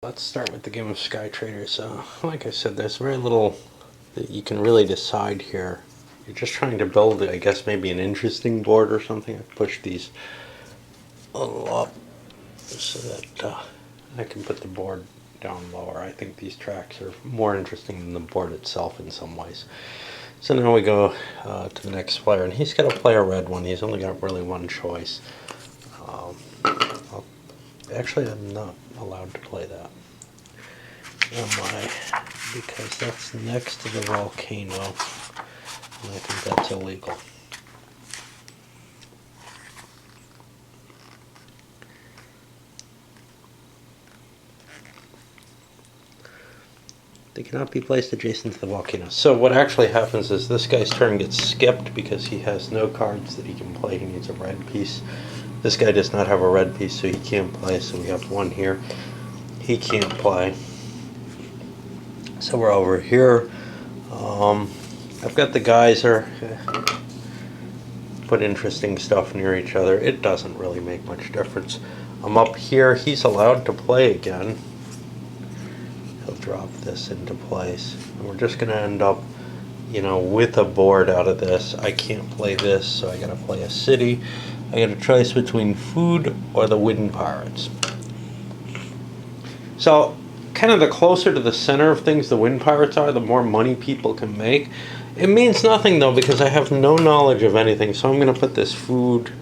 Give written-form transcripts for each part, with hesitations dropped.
Let's start with the game of Sky Trader. So, like I said, there's very little that you can really decide here. You're just trying to build, I guess, maybe an interesting board or something. I push these a little up so that I can put the board down lower. I think these tracks are more interesting than the board itself in some ways. So now we go to the next player, and he's got to play a red one. He's only got really one choice. Actually, I'm not allowed to play that. Am I? Because that's next to the volcano, and I think that's illegal. They cannot be placed adjacent to the volcano. So what actually happens is this guy's turn gets skipped because he has no cards that he can play. He needs a red piece. This guy does not have a red piece, so he can't play. So we have one here. He can't play. So we're over here. I've got the geyser. Put interesting stuff near each other. It doesn't really make much difference. I'm up here. He's allowed to play again. He'll drop this into place. And we're just going to end up, with a board out of this. I can't play this, so I got to play a city. I got a choice between food or the Wind Pirates. So, kind of the closer to the center of things the Wind Pirates are, the more money people can make. It means nothing, though, because I have no knowledge of anything. So I'm going to put this food,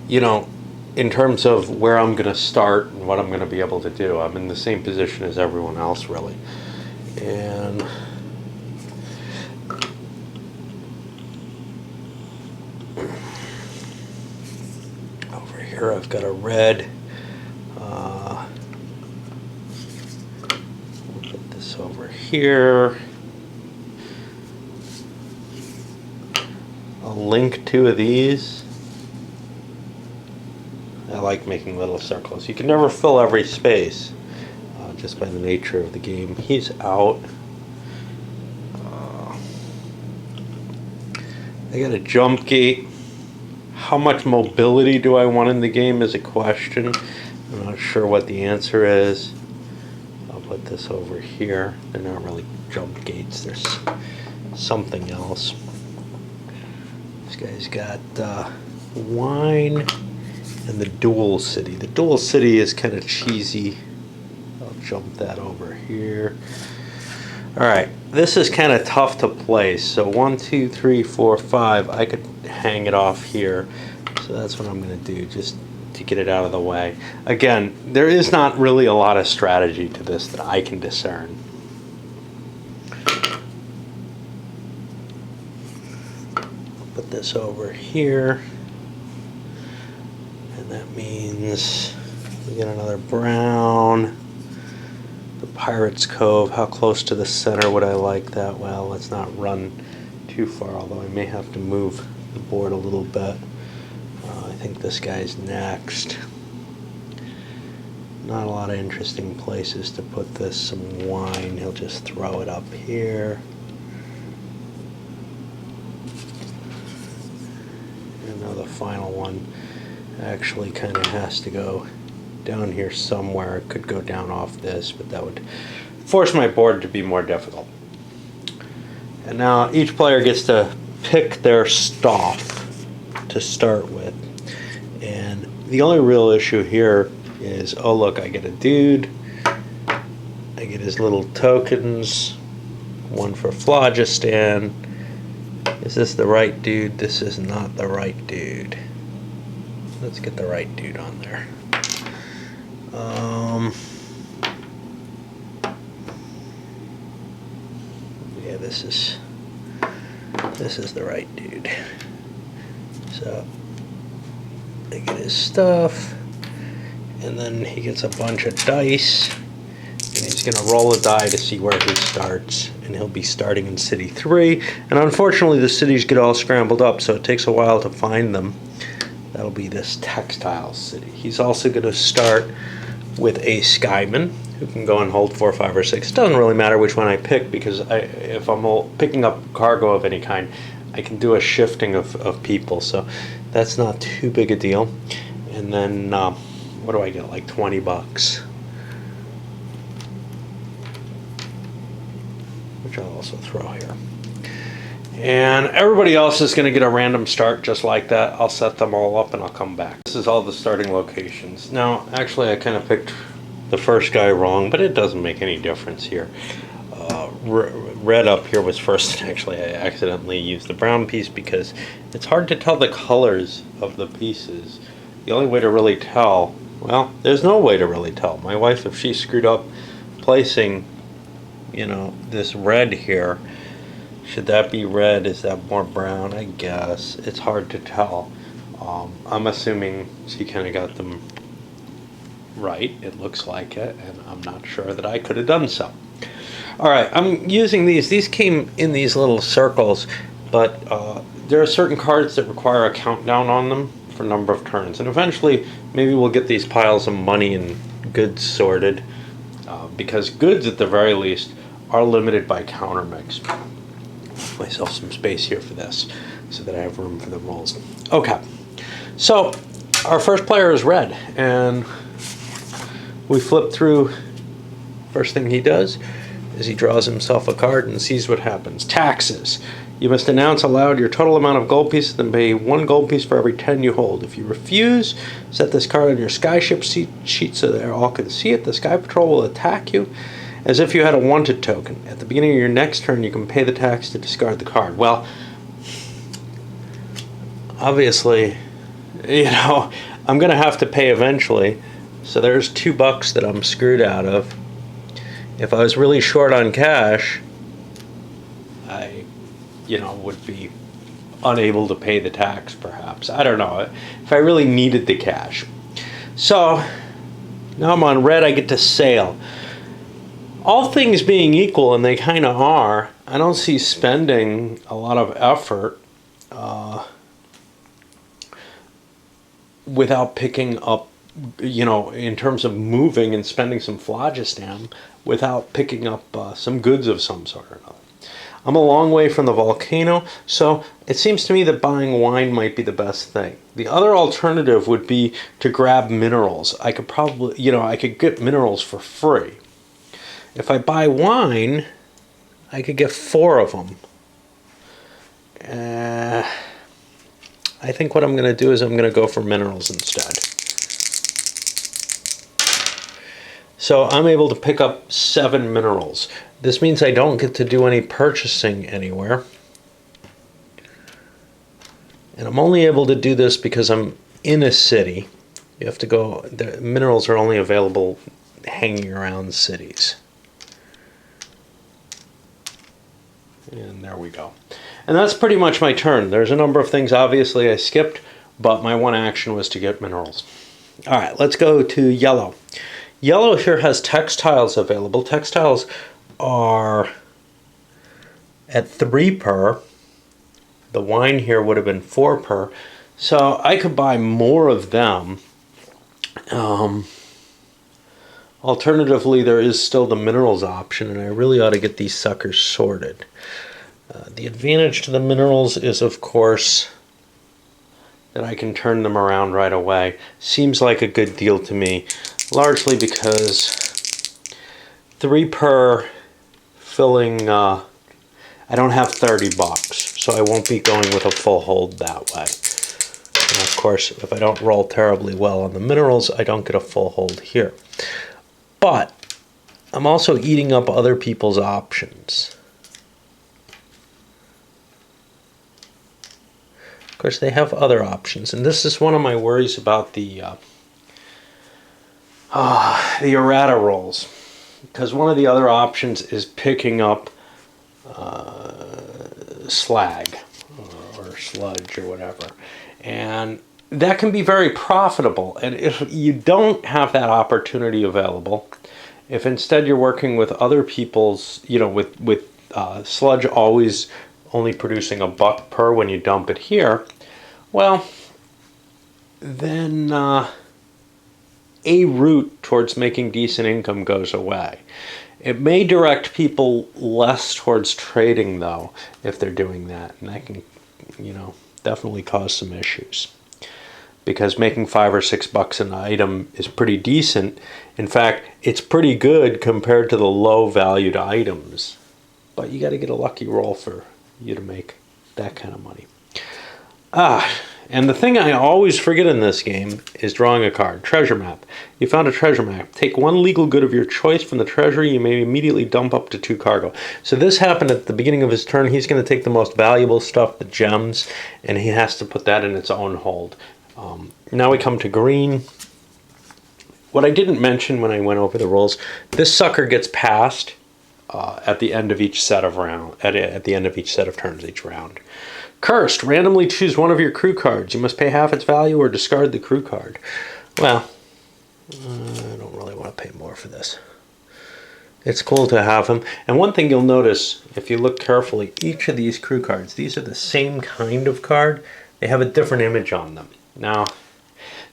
in terms of where I'm going to start and what I'm going to be able to do. I'm in the same position as everyone else, really. And over here I've got a red. We'll put this over here. I'll link two of these. I like making little circles. You can never fill every space, just by the nature of the game. He's out. I got a jump gate. How much mobility do I want in the game is a question. I'm not sure what the answer is. I'll put this over here. They're not really jump gates. There's something else. This guy's got wine and the dual city. The dual city is kind of cheesy. I'll jump that over here. Alright, this is kind of tough to place. So 1, 2, 3, 4, 5. I could hang it off here. So that's what I'm going to do, just to get it out of the way. Again, there is not really a lot of strategy to this that I can discern. I'll put this over here. And that means we get another brown. The Pirates Cove, how close to the center would I like that? Well, let's not run too far, although I may have to move the board a little bit. I think this guy's next. Not a lot of interesting places to put this. Some wine, he'll just throw it up here. And now the final one actually kind of has to go down here somewhere. It could go down off this, but that would force my board to be more difficult. And now each player gets to pick their stuff to start with. And the only real issue here is, oh look, I get a dude. I get his little tokens. One for phlogiston. Is this the right dude? This is not the right dude. Let's get the right dude on there. Yeah, this is the right dude. So I get his stuff, and then he gets a bunch of dice, and he's going to roll a die to see where he starts, and he'll be starting in City 3. And unfortunately, the cities get all scrambled up, so it takes a while to find them. That'll be this textile city. He's also going to start with a Skyman, who can go and hold 4, 5, or 6. It doesn't really matter which one I pick, because if I'm picking up cargo of any kind, I can do a shifting of people, so that's not too big a deal. And then, what do I get, like 20 bucks? which I'll also throw here. And everybody else is going to get a random start just like that. I'll set them all up and I'll come back. This is all the starting locations. Now, actually, I kind of picked the first guy wrong, but it doesn't make any difference here. Red up here was first, and actually I accidentally used the brown piece because it's hard to tell the colors of the pieces. The only way to really tell, well, there's no way to really tell. My wife, if she screwed up placing, you know, this red here, should that be red? Is that more brown? I guess. It's hard to tell. I'm assuming she kind of got them right. It looks like it, and I'm not sure that I could have done so. All right, I'm using these. These came in these little circles, but there are certain cards that require a countdown on them for number of turns. And eventually, maybe we'll get these piles of money and goods sorted, because goods, at the very least, are limited by counter mix. Give myself some space here for this so that I have room for the rolls. Okay, so our first player is red, and we flip through. First thing he does is he draws himself a card and sees what happens. Taxes. You must announce aloud your total amount of gold pieces and pay 1 gold piece for every 10 you hold. If you refuse, set this card on your skyship sheet so that all can see it. The Sky Patrol will attack you as if you had a wanted token. At the beginning of your next turn, you can pay the tax to discard the card. Well, obviously, you know, I'm going to have to pay eventually. So there's $2 that I'm screwed out of. If I was really short on cash, I, you know, would be unable to pay the tax, perhaps. I don't know. If I really needed the cash. So, now I'm on red, I get to sail. All things being equal, and they kind of are, I don't see spending a lot of effort without picking up, you know, in terms of moving and spending some phlogiston, without picking up some goods of some sort or another. I'm a long way from the volcano, so it seems to me that buying wine might be the best thing. The other alternative would be to grab minerals. I could probably, you know, I could get minerals for free. If I buy wine, I could get 4 of them. I think what I'm going to do is I'm going to go for minerals instead. So I'm able to pick up 7 minerals. This means I don't get to do any purchasing anywhere. And I'm only able to do this because I'm in a city. You have to go, the minerals are only available hanging around cities. And there we go. And that's pretty much my turn. There's a number of things obviously I skipped, but my one action was to get minerals. All right, let's go to yellow. Yellow here has textiles available. Textiles are at 3 per. The wine here would have been 4 per. So I could buy more of them. Alternatively, there is still the minerals option, and I really ought to get these suckers sorted. The advantage to the minerals is, of course, that I can turn them around right away. Seems like a good deal to me, largely because 3 per filling, I don't have $30, so I won't be going with a full hold that way. And of course, if I don't roll terribly well on the minerals, I don't get a full hold here. But I'm also eating up other people's options. Of course, they have other options, and this is one of my worries about the errata rolls, because one of the other options is picking up slag or sludge or whatever, and that can be very profitable. And if you don't have that opportunity available, if instead you're working with other people's, you know, with sludge always only producing $1 per when you dump it here, well, then a route towards making decent income goes away. It may direct people less towards trading, though, if they're doing that, and that can, you know, definitely cause some issues. Because making $5 or $6 an item is pretty decent. In fact, it's pretty good compared to the low-valued items. but you got to get a lucky roll for you to make that kind of money. And the thing I always forget in this game is drawing a card. Treasure map. You found a treasure map. Take one legal good of your choice from the treasury. You may immediately dump up to 2 cargo. So this happened at the beginning of his turn. He's going to take the most valuable stuff, the gems, and he has to put that in its own hold. Now we come to green. What I didn't mention when I went over the rules, this sucker gets passed at the end of each set of at the end of each set of turns, each round. Cursed. Randomly choose one of your crew cards. You must pay half its value or discard the crew card. Well, I don't really want to pay more for this. It's cool to have them. And one thing you'll notice, if you look carefully, each of these crew cards, these are the same kind of card. They have a different image on them. Now,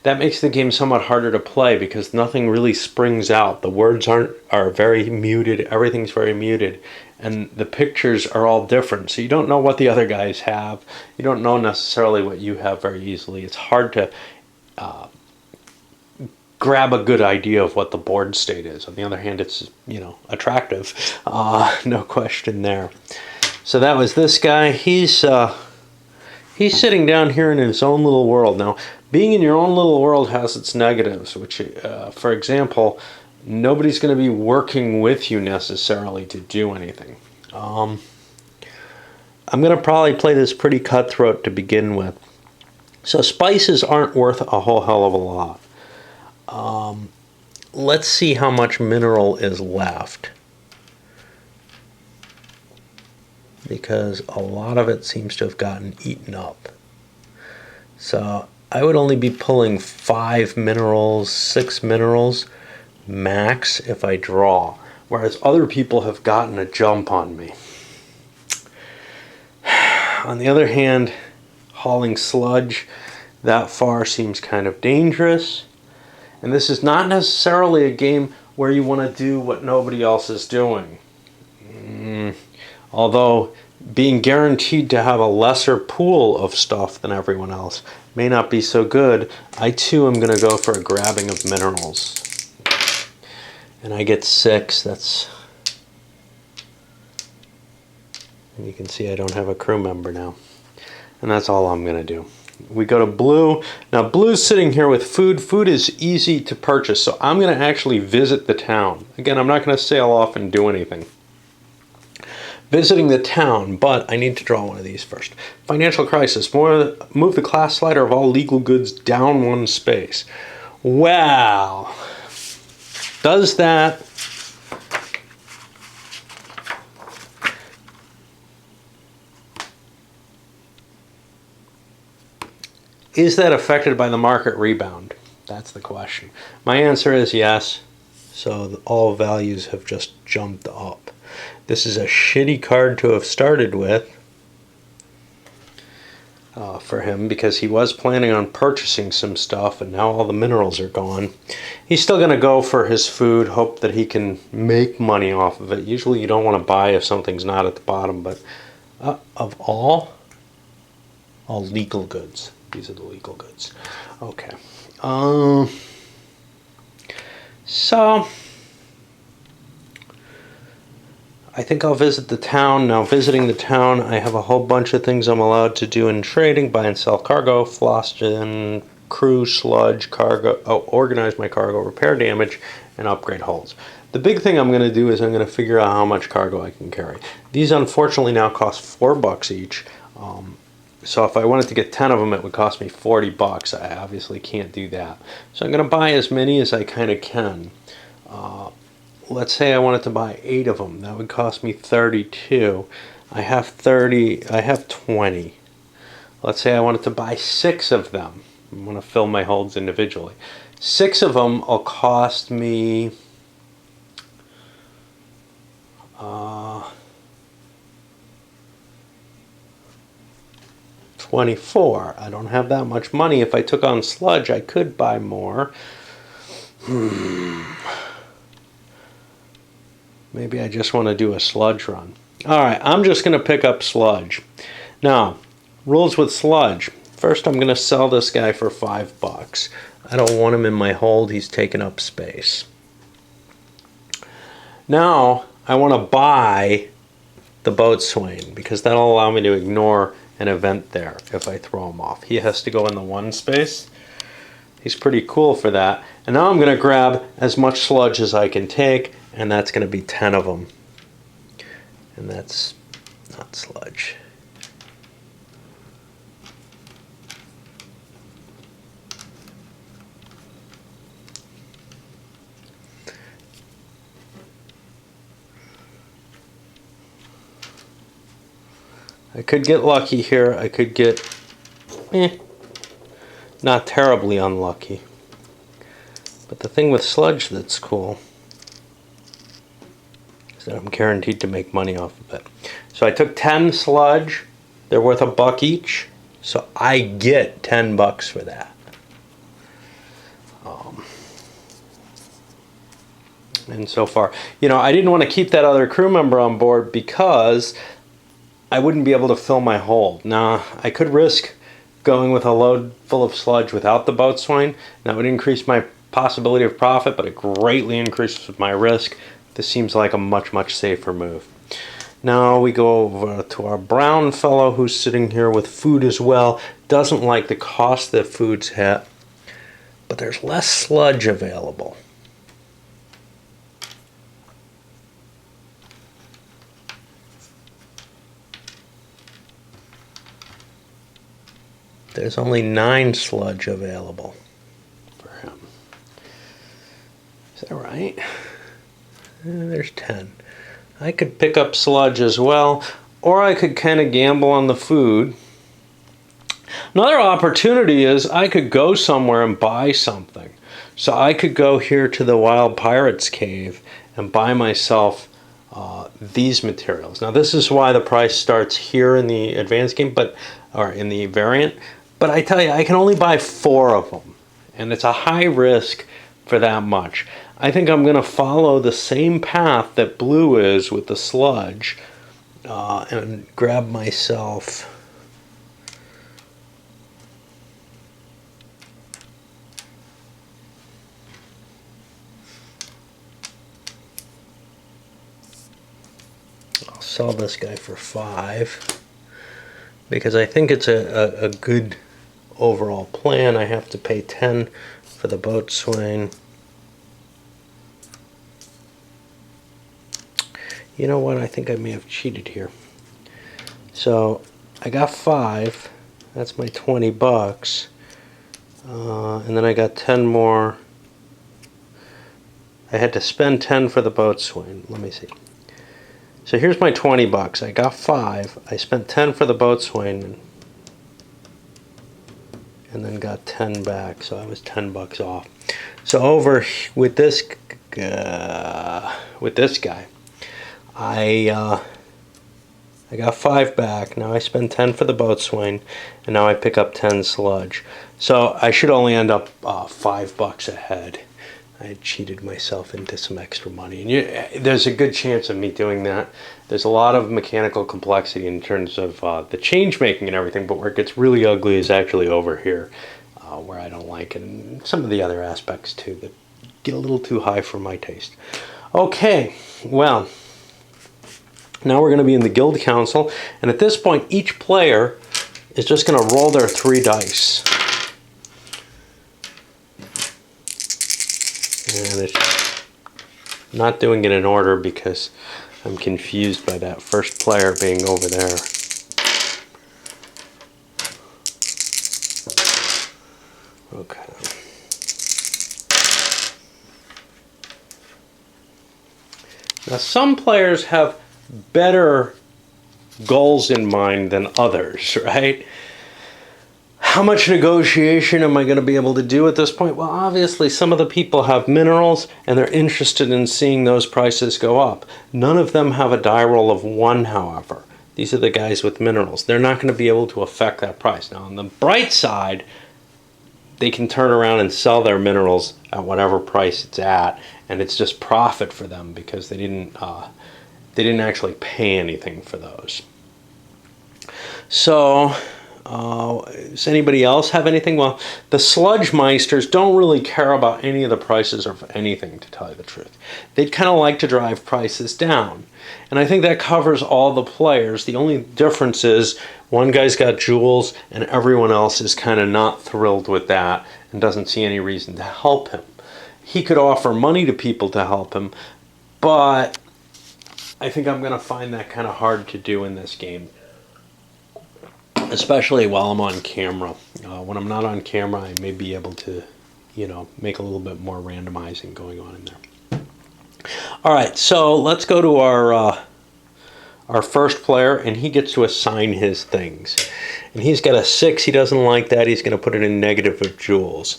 that makes the game somewhat harder to play because nothing really springs out. The words are very muted. Everything's very muted. And the pictures are all different. So you don't know what the other guys have. You don't know necessarily what you have very easily. It's hard to grab a good idea of what the board state is. On the other hand, it's, attractive. No question there. So that was this guy. He's sitting down here in his own little world. Now, being in your own little world has its negatives, which, for example, nobody's going to be working with you necessarily to do anything. I'm going to probably play this pretty cutthroat to begin with. So spices aren't worth a whole hell of a lot. Let's see how much mineral is left, because a lot of it seems to have gotten eaten up. So I would only be pulling 5 minerals, 6 minerals max if I draw, whereas other people have gotten a jump on me. On the other hand, hauling sludge that far seems kind of dangerous, and this is not necessarily a game where you want to do what nobody else is doing. Although being guaranteed to have a lesser pool of stuff than everyone else may not be so good, I too am going to go for a grabbing of minerals. And I get 6. And you can see I don't have a crew member now. And that's all I'm going to do. We go to blue. Now blue's sitting here with food. Food is easy to purchase, so I'm going to actually visit the town. Again, I'm not going to sail off and do anything. Visiting the town, but I need to draw one of these first. Financial crisis. Move the class slider of all legal goods down 1 space. Wow. Does that... Is that affected by the market rebound? That's the question. My answer is yes. So all values have just jumped up. This is a shitty card to have started with for him, because he was planning on purchasing some stuff and now all the minerals are gone. He's still going to go for his food, hope that he can make money off of it. Usually you don't want to buy if something's not at the bottom, but of all legal goods. These are the legal goods. Okay. So I think I'll visit the town. Now, visiting the town, I have a whole bunch of things I'm allowed to do in trading: buy and sell cargo, phlogiston, crew, sludge, cargo, organize my cargo, repair damage, and upgrade holds. The big thing I'm going to do is I'm going to figure out how much cargo I can carry. These unfortunately now cost $4 each. So if I wanted to get 10 of them, it would cost me $40. I obviously can't do that. So I'm going to buy as many as I kind of can. Let's say I wanted to buy 8 of them. That would cost me 32. I have 30. I have 20. Let's say I wanted to buy 6 of them. I'm going to fill my holds individually. 6 of them will cost me 24. I don't have that much money. If I took on sludge, I could buy more. Maybe I just want to do a sludge run. Alright, I'm just going to pick up sludge. Now, rules with sludge. First, I'm going to sell this guy for $5. I don't want him in my hold. He's taking up space. Now, I want to buy the boatswain, because that'll allow me to ignore an event there if I throw him off. He has to go in the 1 space. He's pretty cool for that. And now I'm going to grab as much sludge as I can take, and that's going to be 10 of them. And that's not sludge. I could get lucky here. I could get, not terribly unlucky. But the thing with sludge that's cool is that I'm guaranteed to make money off of it. So I took 10 sludge. They're worth $1 each. So I get $10 for that. And so far, I didn't want to keep that other crew member on board because I wouldn't be able to fill my hold. Now, I could risk going with a load full of sludge without the boatswain. That would increase my possibility of profit, but it greatly increases my risk. This seems like a much, much safer move. Now we go over to our brown fellow who's sitting here with food as well. Doesn't like the cost that food's at, but there's less sludge available. There's only 9 sludge available for him. Is that right? There's 10. I could pick up sludge as well, or I could kind of gamble on the food. Another opportunity is I could go somewhere and buy something. So I could go here to the Wild Pirates Cave and buy myself these materials. Now this is why the price starts here in the advanced game, or in the variant. But I tell you, I can only buy 4 of them, and it's a high risk for that much. I think I'm going to follow the same path that blue is with the sludge, and grab myself I'll sell this guy for 5 because I think it's a good overall plan. I have to pay 10 for the boatswain. You know what? I think I may have cheated here. So I got 5. That's my $20. And then I got 10 more. I had to spend 10 for the boatswain. Let me see. So here's my $20. I got 5. I spent 10 for the boatswain, and then got 10 back. So I was $10 off. So over with this guy, I got 5 back. Now I spend 10 for the boatswain, and now I pick up 10 sludge. So I should only end up $5 ahead. I had cheated myself into some extra money. And there's a good chance of me doing that. There's a lot of mechanical complexity in terms of the change making and everything, but where it gets really ugly is actually over here, where I don't like it, and some of the other aspects too that get a little too high for my taste. Okay, well, now we're going to be in the Guild Council, and at this point each player is just going to roll their 3 dice. And it's not doing it in order because I'm confused by that first player being over there. Okay. Now some players have better goals in mind than others, right? How much negotiation am I going to be able to do at this point? Well, obviously some of the people have minerals and they're interested in seeing those prices go up. None of them have a die roll of 1, however. These are the guys with minerals. They're not going to be able to affect that price. Now on the bright side, they can turn around and sell their minerals at whatever price it's at, and it's just profit for them because they didn't actually pay anything for those. So Does anybody else have anything? Well, the sludge meisters don't really care about any of the prices of anything, to tell you the truth. They'd kind of like to drive prices down. And I think that covers all the players. The only difference is one guy's got jewels and everyone else is kind of not thrilled with that and doesn't see any reason to help him. He could offer money to people to help him, but I think I'm going to find that kind of hard to do in this game, especially while I'm on camera. When I'm not on camera, I may be able to, make a little bit more randomizing going on in there. All right, so let's go to our first player, and he gets to assign his things. And he's got a 6. He doesn't like that. He's going to put it in negative of jewels.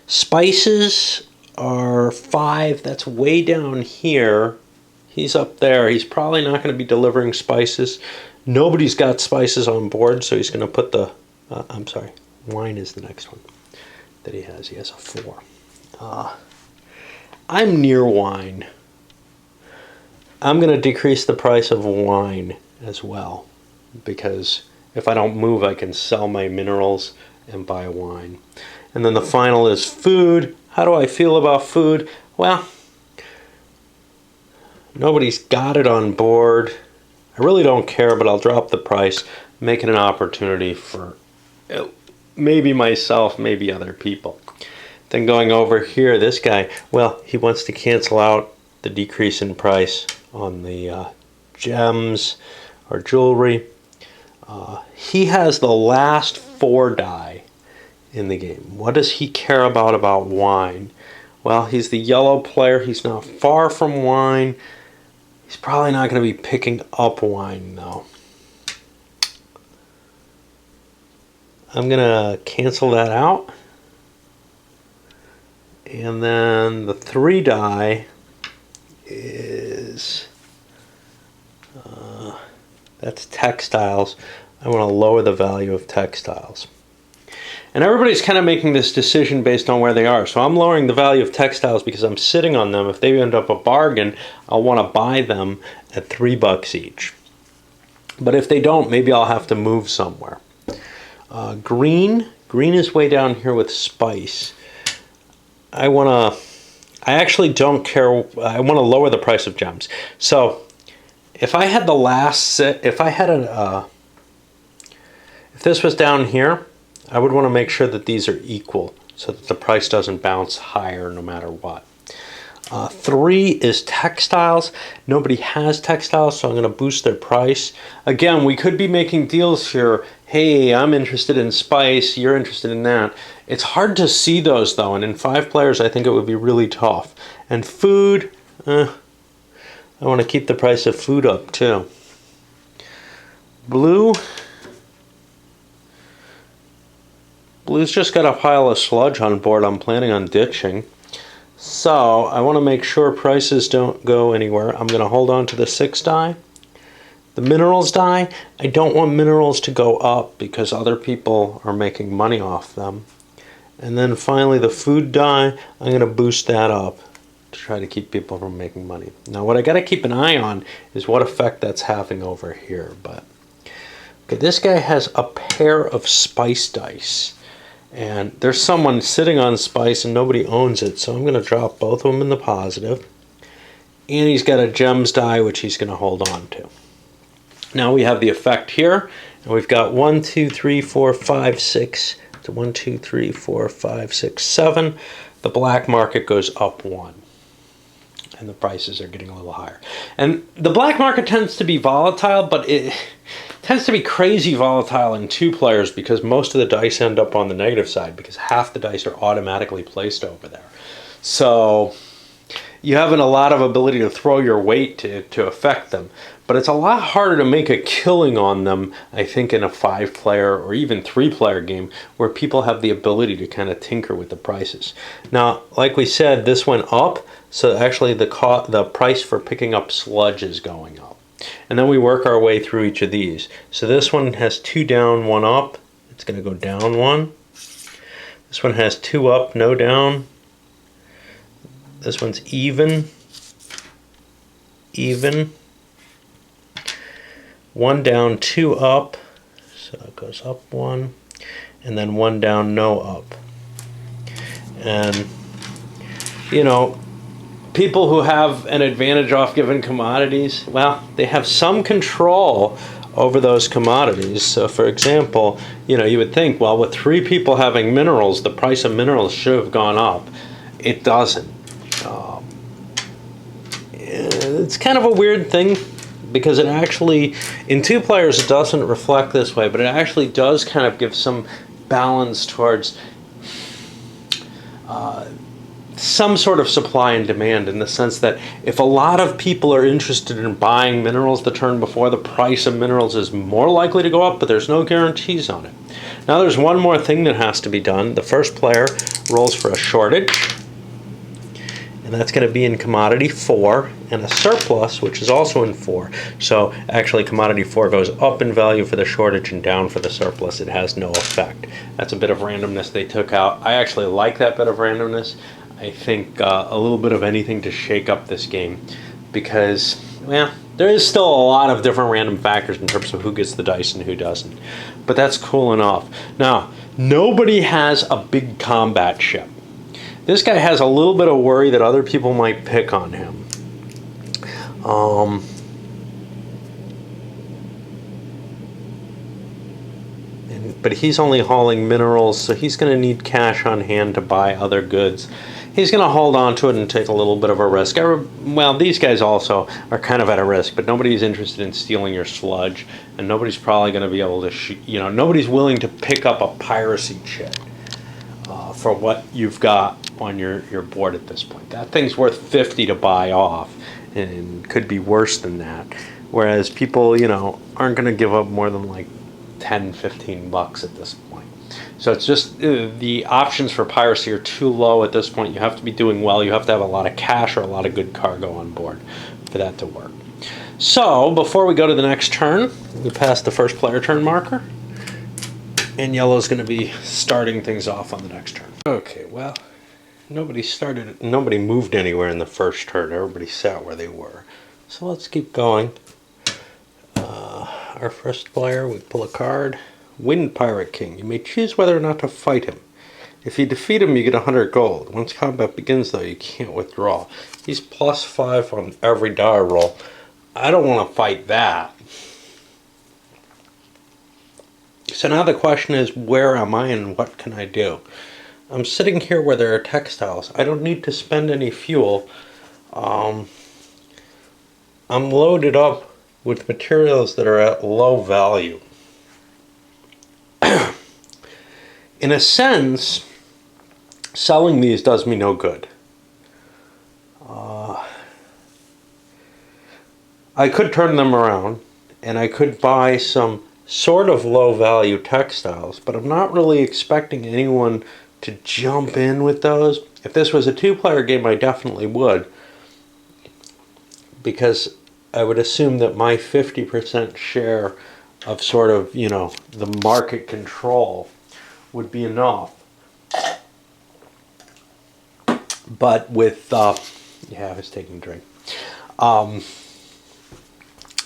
Spices are 5. That's way down here. He's up there. He's probably not going to be delivering spices. Nobody's got spices on board, so he's going to put the... I'm sorry. Wine is the next one that he has. He has a 4. I'm near wine. I'm going to decrease the price of wine as well, because if I don't move, I can sell my minerals and buy wine. And then the final is food. How do I feel about food? Well, nobody's got it on board. I really don't care, but I'll drop the price, make it an opportunity for maybe myself, maybe other people. Then going over here, this guy, well, he wants to cancel out the decrease in price on the gems or jewelry. He has the last 4 die in the game. What does he care about wine? Well, he's the yellow player. He's not far from wine. He's probably not going to be picking up wine, though. I'm going to cancel that out. And then the 3 die is... that's textiles. I want to lower the value of textiles. And everybody's kind of making this decision based on where they are. So I'm lowering the value of textiles because I'm sitting on them. If they end up a bargain, I'll want to buy them at $3 each. But if they don't, maybe I'll have to move somewhere. Green is way down here with spice. I actually don't care. I want to lower the price of gems. So if I had the last set, if this was down here, I would want to make sure that these are equal so that the price doesn't bounce higher no matter what. 3 is textiles. Nobody has textiles, so I'm going to boost their price. Again, we could be making deals here. Hey, I'm interested in spice, you're interested in that. It's hard to see those, though, and in 5 players, I think it would be really tough. And food, I want to keep the price of food up, too. Blue's just got a pile of sludge on board I'm planning on ditching. So I want to make sure prices don't go anywhere. I'm going to hold on to the 6 die. The minerals die, I don't want minerals to go up because other people are making money off them. And then finally the food die, I'm going to boost that up to try to keep people from making money. Now what I got to keep an eye on is what effect that's having over here. But okay, this guy has a pair of spice dice. And there's someone sitting on spice and nobody owns it, so I'm going to drop both of them in the positive. And he's got a gems die, which he's going to hold on to. Now we have the effect here, and we've got 1, 2, 3, 4, 5, 6, to 1, 2, 3, 4, 5, 6, 7. The black market goes up 1. And the prices are getting a little higher. And the black market tends to be volatile, but it tends to be crazy volatile in 2 players because most of the dice end up on the negative side because half the dice are automatically placed over there. So you have a lot of ability to throw your weight to affect them. But it's a lot harder to make a killing on them, I think, in a 5-player or even 3-player game where people have the ability to kind of tinker with the prices. Now, like we said, this went up, so actually the price for picking up sludge is going up. And then we work our way through each of these. So this one has 2 down, 1 up. It's going to go down 1. This one has 2 up, no down. This one's even. 1 down, 2 up. So it goes up 1, and then 1 down, no up. And, you know, people who have an advantage off given commodities, well, they have some control over those commodities. So for example, you know, you would think, well, with 3 people having minerals, the price of minerals should have gone up. It doesn't. It's kind of a weird thing, because it actually, in 2 players, it doesn't reflect this way, but it actually does kind of give some balance towards some sort of supply and demand, in the sense that if a lot of people are interested in buying minerals the turn before, the price of minerals is more likely to go up, but there's no guarantees on it. Now there's one more thing that has to be done. The first player rolls for a shortage, and that's going to be in commodity 4, and a surplus, which is also in 4. So actually commodity 4 goes up in value for the shortage and down for the surplus. It has no effect. That's a bit of randomness they took out. I actually like that bit of randomness. I think a little bit of anything to shake up this game, because, well, there is still a lot of different random factors in terms of who gets the dice and who doesn't. But that's cool enough. Now, nobody has a big combat ship. This guy has a little bit of worry that other people might pick on him. But he's only hauling minerals, so he's going to need cash on hand to buy other goods. He's going to hold on to it and take a little bit of a risk. Well, these guys also are kind of at a risk, but nobody's interested in stealing your sludge, and nobody's probably going to be able to, nobody's willing to pick up a piracy chit for what you've got on your board at this point. That thing's worth 50 to buy off, and could be worse than that. Whereas people, aren't going to give up more than like 10, 15 bucks at this point. So it's just the options for piracy are too low at this point. You have to be doing well. You have to have a lot of cash or a lot of good cargo on board for that to work. So before we go to the next turn, we pass the first player turn marker, and yellow's going to be starting things off on the next turn. Okay, well, nobody moved anywhere in the first turn. Everybody sat where they were. So let's keep going. Our first player, we pull a card. Wind Pirate King. You may choose whether or not to fight him. If you defeat him, you get 100 gold. Once combat begins, though, you can't withdraw. He's +5 on every die roll. I don't want to fight that. So now the question is, where am I and what can I do? I'm sitting here where there are textiles. I don't need to spend any fuel. I'm loaded up with materials that are at low value. In a sense, selling these does me no good. I could turn them around, and I could buy some sort of low value textiles, but I'm not really expecting anyone to jump in with those. If this was a 2-player game, I definitely would, because I would assume that my 50% share of sort of, the market control would be enough. But with, I was taking a drink.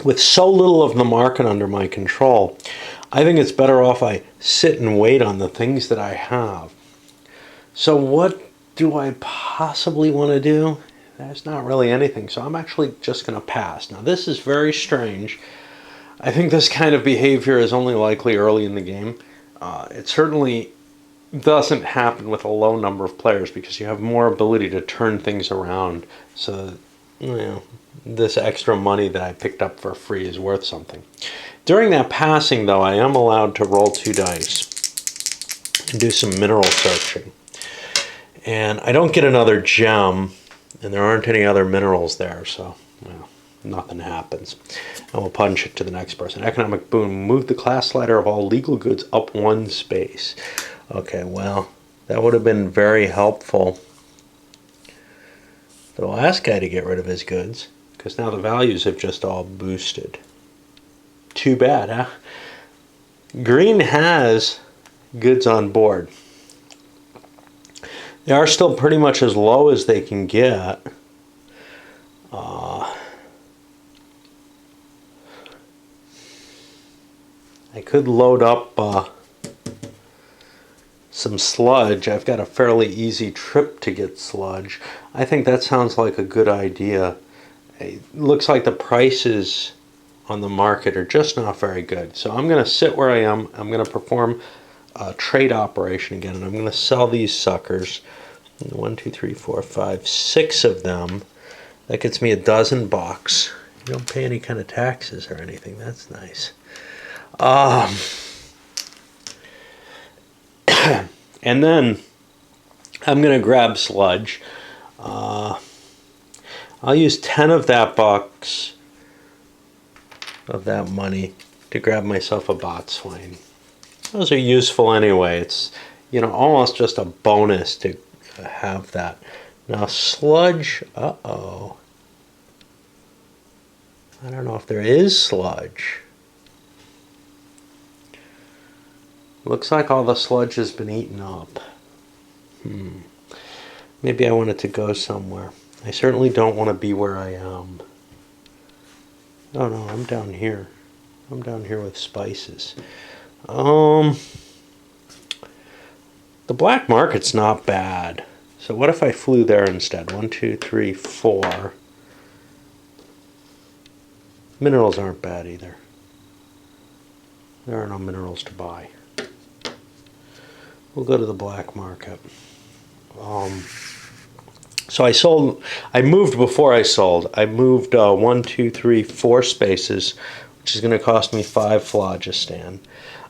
With so little of the market under my control, I think it's better off I sit and wait on the things that I have. So what do I possibly want to do? There's not really anything, so I'm actually just going to pass. Now this is very strange. I think this kind of behavior is only likely early in the game. It certainly doesn't happen with a low number of players, because you have more ability to turn things around. So, this extra money that I picked up for free is worth something. During that passing, though, I am allowed to roll 2 dice and do some mineral searching. And I don't get another gem, and there aren't any other minerals there, so, nothing happens. And we'll punch it to the next person. Economic boom. Move the class slider of all legal goods up 1 space. Okay, well, that would have been very helpful for the last guy to get rid of his goods, because now the values have just all boosted. Too bad, huh? Green has goods on board. They are still pretty much as low as they can get. I could load up some sludge. I've got a fairly easy trip to get sludge. I think that sounds like a good idea. It looks like the prices on the market are just not very good. So I'm going to sit where I am. I'm going to perform a trade operation again, and I'm going to sell these suckers. 1, 2, 3, 4, 5, 6 of them. That gets me $12. You don't pay any kind of taxes or anything. That's nice. And then I'm going to grab sludge. I'll use 10 of that bucks of that money to grab myself a botswain. Those are useful anyway. It's, you know, almost just a bonus to have that. Now sludge, uh-oh. I don't know if there is sludge. Looks like all the sludge has been eaten up. Maybe I want it to go somewhere. I certainly don't want to be where I am. Oh no, I'm down here. I'm down here with spices. The black market's not bad. So what if I flew there instead? 1, 2, 3, 4. Minerals aren't bad either. There are no minerals to buy. We'll go to the black market. So I moved before I sold. I moved 1, 2, 3, 4 spaces, which is going to cost me 5 phlogiston.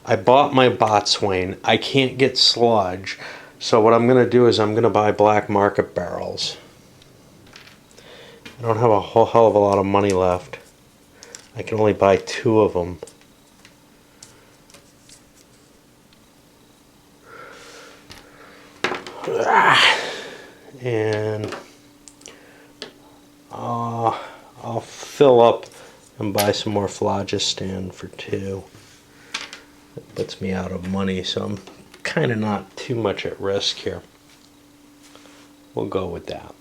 I bought my botswain. I can't get sludge. So what I'm going to do is I'm going to buy black market barrels. I don't have a whole hell of a lot of money left. I can only buy 2 of them. And I'll fill up and buy some more phlogiston for 2. That puts me out of money, so I'm kind of not too much at risk here. We'll go with that.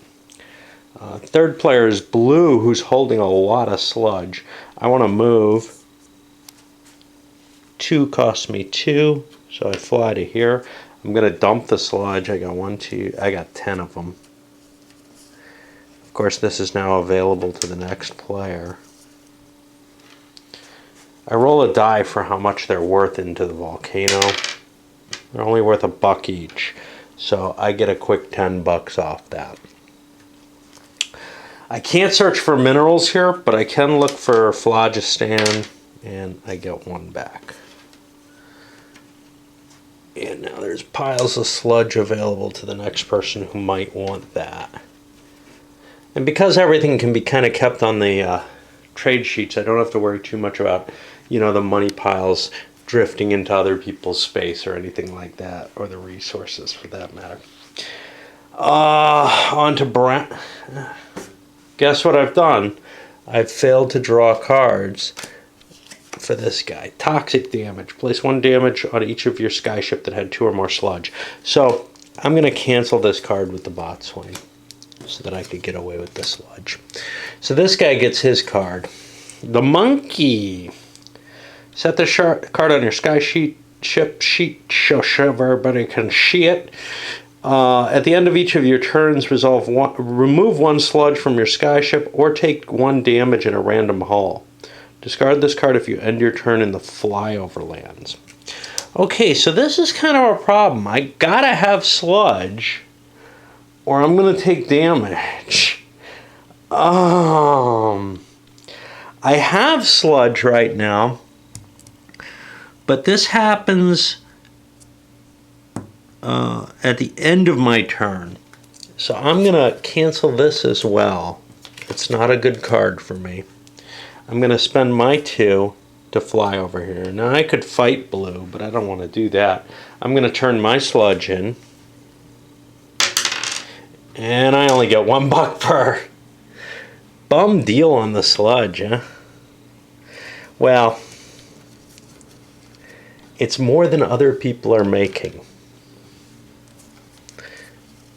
Third player is blue, who's holding a lot of sludge. I want to move. 2 costs me 2, so I fly to here. I'm going to dump the sludge. I got 1, 2, I got 10 of them. Of course, this is now available to the next player. I roll a die for how much they're worth into the volcano. They're only worth $1 each, so I get a quick $10 off that. I can't search for minerals here, but I can look for phlogiston, and I get 1 back. And now there's piles of sludge available to the next person who might want that. And because everything can be kind of kept on the trade sheets, I don't have to worry too much about, you know, the money piles drifting into other people's space or anything like that, or the resources for that matter. On to Brent. Guess what I've done? I've failed to draw cards for this guy. Toxic damage. Place 1 damage on each of your skyship that had 2 or more sludge. So I'm going to cancel this card with the botswain so that I could get away with the sludge. So this guy gets his card. The monkey. Set the card on your skyship sheet so everybody can see it. At the end of each of your turns, remove 1 sludge from your skyship or take 1 damage in a random haul. Discard this card if you end your turn in the flyover lands. Okay, so this is kind of a problem. I gotta have sludge or I'm gonna take damage. I have sludge right now, but this happens at the end of my turn. So I'm gonna cancel this as well. It's not a good card for me. I'm going to spend my 2 to fly over here. Now I could fight blue, but I don't want to do that. I'm going to turn my sludge in. And I only get $1 per. Bum deal on the sludge, huh? Well, it's more than other people are making.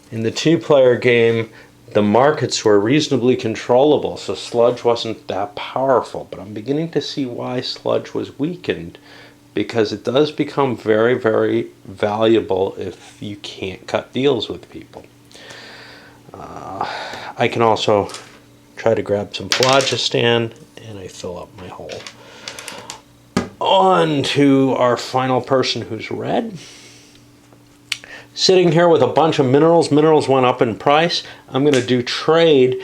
In the 2-player game, the markets were reasonably controllable, so sludge wasn't that powerful, but I'm beginning to see why sludge was weakened because it does become very, very valuable if you can't cut deals with people. I can also try to grab some phlogiston, and I fill up my hole. On to our final person who's red. Sitting here with a bunch of minerals. Minerals went up in price. I'm going to do trade.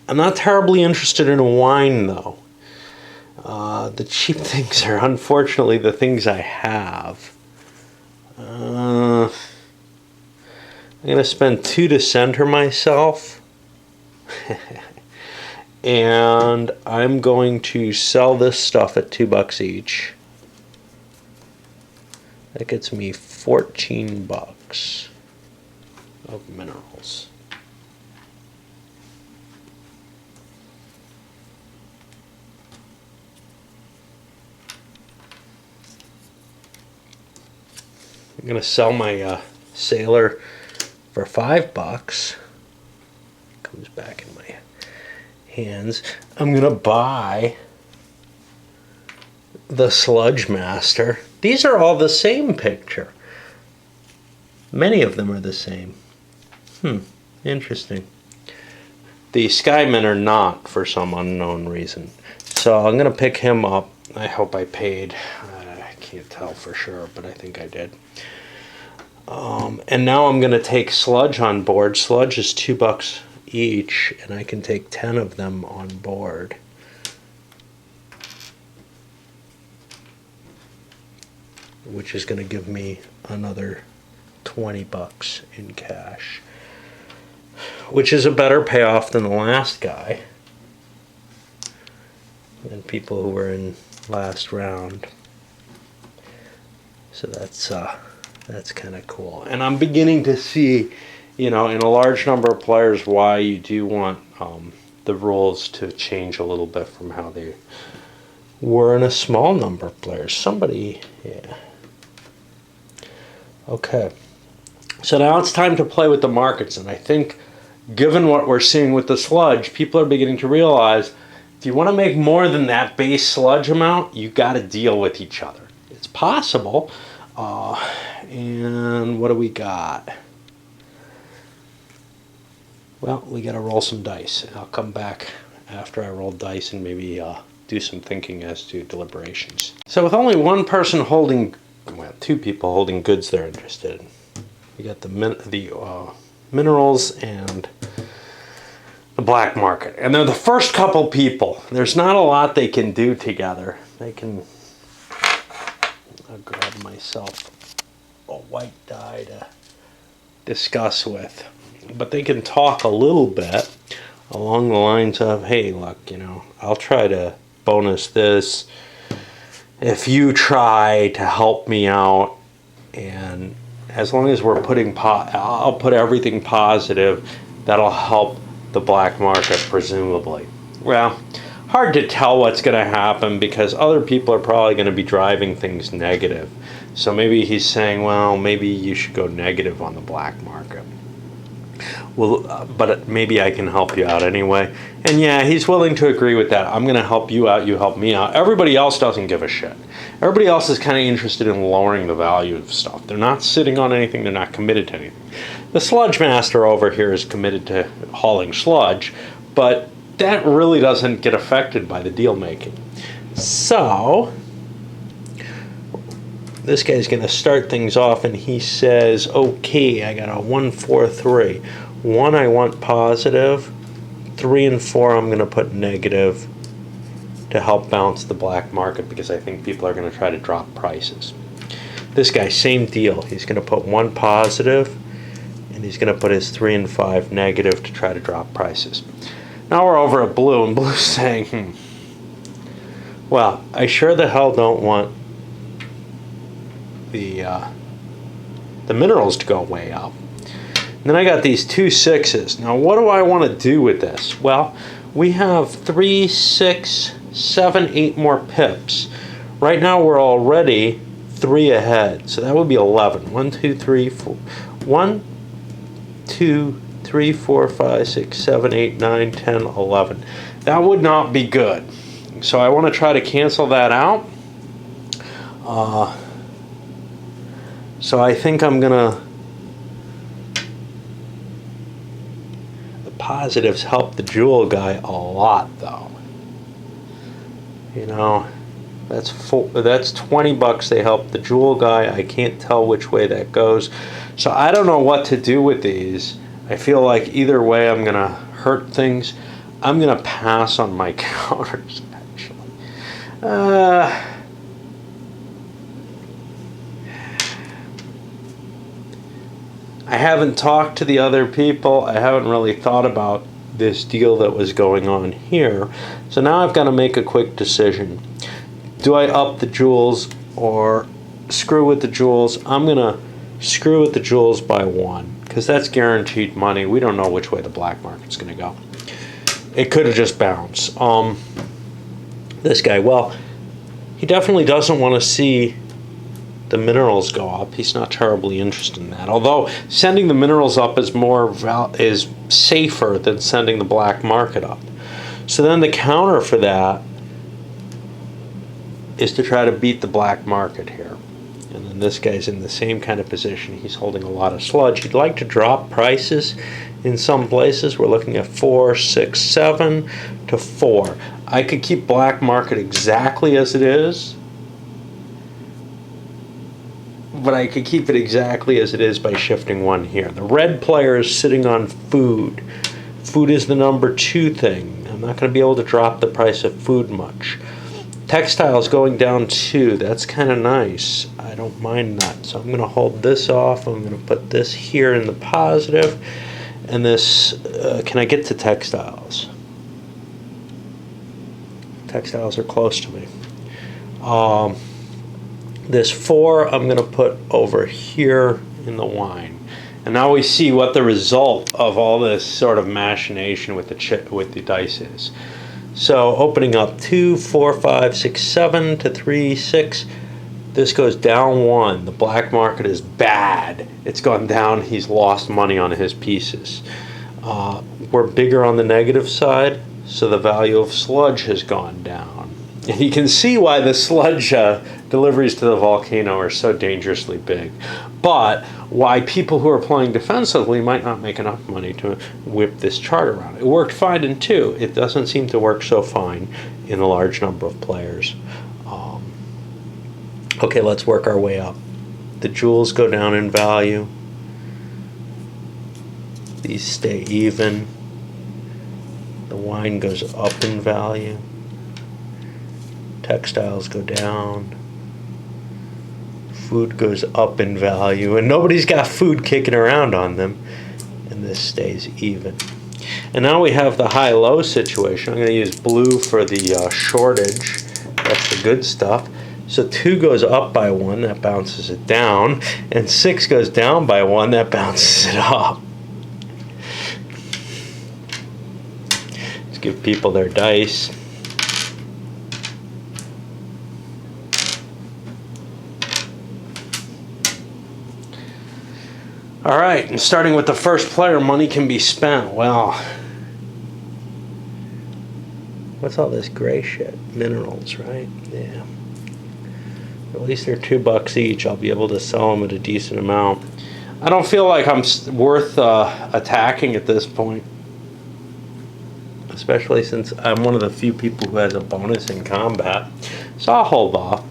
I'm not terribly interested in wine, though. The cheap things are unfortunately the things I have. I'm going to spend 2 to center myself. And I'm going to sell this stuff at $2 each. That gets me 14 bucks of minerals. I'm going to sell my sailor for $5. Comes back in my hands. I'm going to buy the Sludge Master. These are all the same picture. Many of them are the same. Interesting. The Skymen are not, for some unknown reason. So I'm going to pick him up. I hope I paid. I can't tell for sure, but I think I did. And now I'm going to take Sludge on board. Sludge is $2 each, and I can take 10 of them on board. Which is going to give me another 20 bucks in cash, which is a better payoff than the last guy, than people who were in last round. So that's kind of cool. And I'm beginning to see, in a large number of players, why you do want the rules to change a little bit from how they were in a small number of players. Yeah. Okay, so now it's time to play with the markets, and I think given what we're seeing with the sludge, people are beginning to realize if you want to make more than that base sludge amount, you got to deal with each other. It's possible. And what do we got? Well, we got to roll some dice. I'll come back after I roll dice and maybe do some thinking as to deliberations. So with only one person holding, well, 2 people holding goods they're interested in. We got the minerals and the black market. And they're the first couple people. There's not a lot they can do together. I'll grab myself a white die to discuss with. But they can talk a little bit along the lines of, hey, look, I'll try to bonus this if you try to help me out, and as long as we're I'll put everything positive, that'll help the black market, presumably. Well, hard to tell what's going to happen because other people are probably going to be driving things negative. So maybe he's saying, well, maybe you should go negative on the black market. Well, but maybe I can help you out anyway. And yeah, he's willing to agree with that. I'm going to help you out, you help me out. Everybody else doesn't give a shit. Everybody else is kind of interested in lowering the value of stuff. They're not sitting on anything. They're not committed to anything. The Sludge Master over here is committed to hauling sludge, but that really doesn't get affected by the deal making. So this guy's going to start things off, and he says, okay, I got a 1, 4, 3. 1 I want positive. 3 and 4 I'm going to put negative to help bounce the black market because I think people are going to try to drop prices. This guy, same deal. He's going to put 1 positive, and he's going to put his 3 and 5 negative to try to drop prices. Now we're over at blue, and blue's saying, well, I sure the hell don't want the minerals to go way up. And then I got these 2 6s. Now what do I want to do with this? Well, we have 3, 6, 7, 8 more pips. Right now we're already 3 ahead, so that would be 11. 1, 2, 3, 4. 1, 2, 3, 4, 5, 6, 7, 8, 9, 10, 11. That would not be good. So I want to try to cancel that out. So I think I'm gonna. The positives help the jewel guy a lot, though. You know, that's $20 they help the jewel guy. I can't tell which way that goes, so I don't know what to do with these. I feel like either way I'm gonna hurt things. I'm gonna pass on my counters, actually. I haven't talked to the other people. I haven't really thought about this deal that was going on here. So now I've got to make a quick decision. Do I up the jewels or screw with the jewels? I'm going to screw with the jewels by 1 because that's guaranteed money. We don't know which way the black market's going to go. It could have just bounced. This guy, well, he definitely doesn't want to see the minerals go up. He's not terribly interested in that. Although sending the minerals up is safer than sending the black market up. So then the counter for that is to try to beat the black market here. And then this guy's in the same kind of position. He's holding a lot of sludge. He'd like to drop prices in some places. We're looking at 4, 6, 7 to 4. I could keep black market exactly as it is, but I could keep it exactly as it is by shifting 1 here. The red player is sitting on food. Food is the number 2 thing. I'm not going to be able to drop the price of food much. Textiles going down 2. That's kind of nice. I don't mind that. So I'm going to hold this off. I'm going to put this here in the positive. And this, can I get to textiles? Textiles are close to me. This 4 I'm going to put over here in the wine. And now we see what the result of all this sort of machination with the dice is. So opening up 2, 4, 5, 6, 7 to 3, 6. This goes down 1. The black market is bad. It's gone down. He's lost money on his pieces. We're bigger on the negative side, so the value of sludge has gone down. And you can see why the sludge deliveries to the volcano are so dangerously big. But why people who are playing defensively might not make enough money to whip this chart around. It worked fine in 2. It doesn't seem to work so fine in a large number of players. Okay, let's work our way up. The jewels go down in value. These stay even. The wine goes up in value. Textiles go down. Food goes up in value, and nobody's got food kicking around on them, and this stays even. And now we have the high-low situation. I'm going to use blue for the shortage. That's the good stuff. So 2 goes up by 1, that bounces it down, and 6 goes down by 1, that bounces it up. Let's give people their dice. All right, and starting with the first player, money can be spent. Well, what's all this gray shit? Minerals, right? Yeah. At least they're $2 each. I'll be able to sell them at a decent amount. I don't feel like I'm worth attacking at this point, especially since I'm one of the few people who has a bonus in combat. So I'll hold off.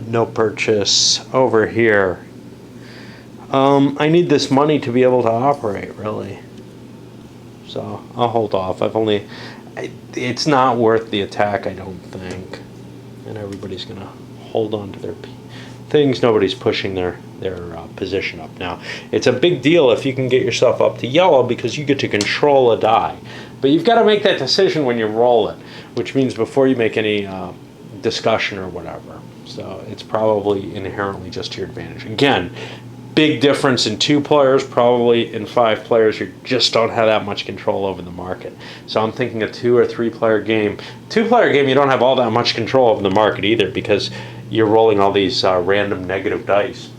No purchase over here. I need this money to be able to operate, really. So I'll hold off. It's not worth the attack, I don't think. And everybody's going to hold on to their things. Nobody's pushing their position up. Now, it's a big deal if you can get yourself up to yellow because you get to control a die. But you've got to make that decision when you roll it, which means before you make any discussion or whatever. So it's probably inherently just to your advantage. Again, big difference in 2 players, probably in 5 players, you just don't have that much control over the market. So I'm thinking a 2 or 3 player game. 2 player game, you don't have all that much control over the market either because you're rolling all these random negative dice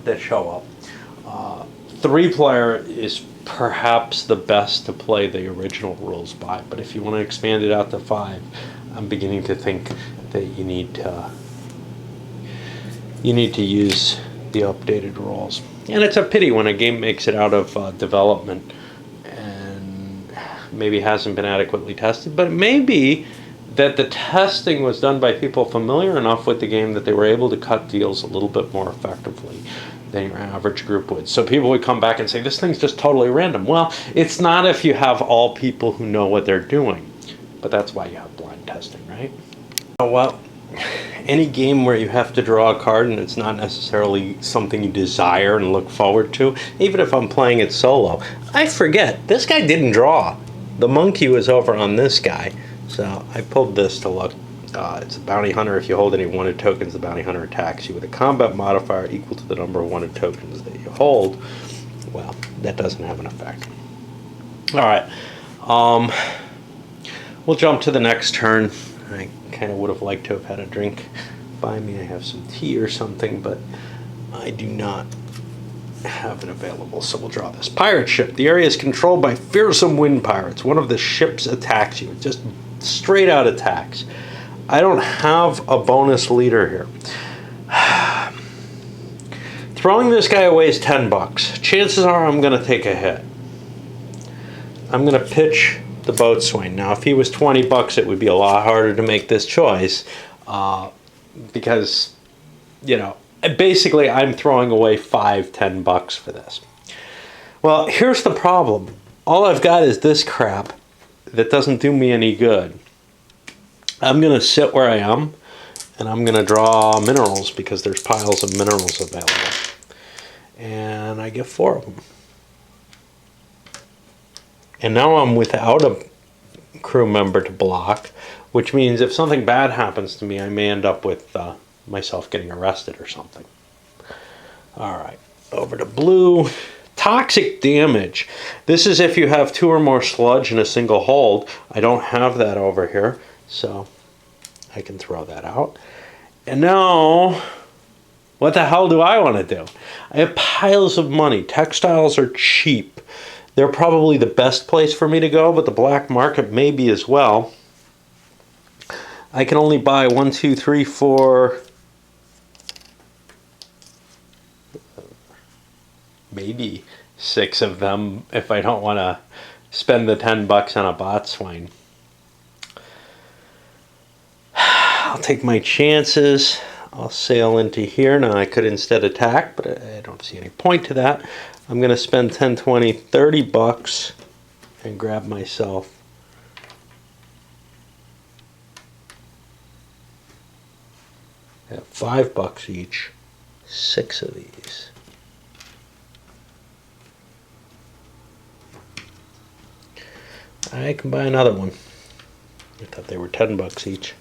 that show up. 3 player is perhaps the best to play the original rules by, but if you want to expand it out to 5, I'm beginning to think that you need to you need to use the updated rules. And it's a pity when a game makes it out of development and maybe hasn't been adequately tested, but it may be that the testing was done by people familiar enough with the game that they were able to cut deals a little bit more effectively than your average group would. So people would come back and say, this thing's just totally random. Well, it's not if you have all people who know what they're doing, but that's why you have blind testing, right? Well, any game where you have to draw a card and it's not necessarily something you desire and look forward to, even if I'm playing it solo, I forget, this guy didn't draw. The monkey was over on this guy. So I pulled this to look. It's a bounty hunter. If you hold any wanted tokens, the bounty hunter attacks you with a combat modifier equal to the number of wanted tokens that you hold. Well, that doesn't have an effect. All right. We'll jump to the next turn. I kind of would have liked to have had a drink by me. I have some tea or something, but I do not have it available, so we'll draw this. Pirate ship. The area is controlled by fearsome wind pirates. One of the ships attacks you. It just straight out attacks. I don't have a bonus leader here. Throwing this guy away is $10. Chances are I'm going to take a hit. I'm going to pitch the boatswain. Now, if he was $20, it would be a lot harder to make this choice because, you know, basically I'm throwing away $5-10 for this. Well, here's the problem. All I've got is this crap that doesn't do me any good. I'm going to sit where I am, and I'm going to draw minerals because there's piles of minerals available. And I get 4 of them. And now I'm without a crew member to block, which means if something bad happens to me, I may end up with myself getting arrested or something. All right, over to blue. Toxic damage. This is if you have 2 or more sludge in a single hold. I don't have that over here, so I can throw that out. And now, what the hell do I want to do? I have piles of money. Textiles are cheap. They're probably the best place for me to go, but the black market may be as well. I can only buy 1, 2, 3, 4, maybe 6 of them if I don't want to spend the $10 on a boatswain. I'll take my chances. I'll sail into here. Now I could instead attack, but I don't see any point to that. I'm going to spend 10, 20, 30 bucks and grab myself at $5 each, 6 of these. I can buy another one. I thought they were $10 each.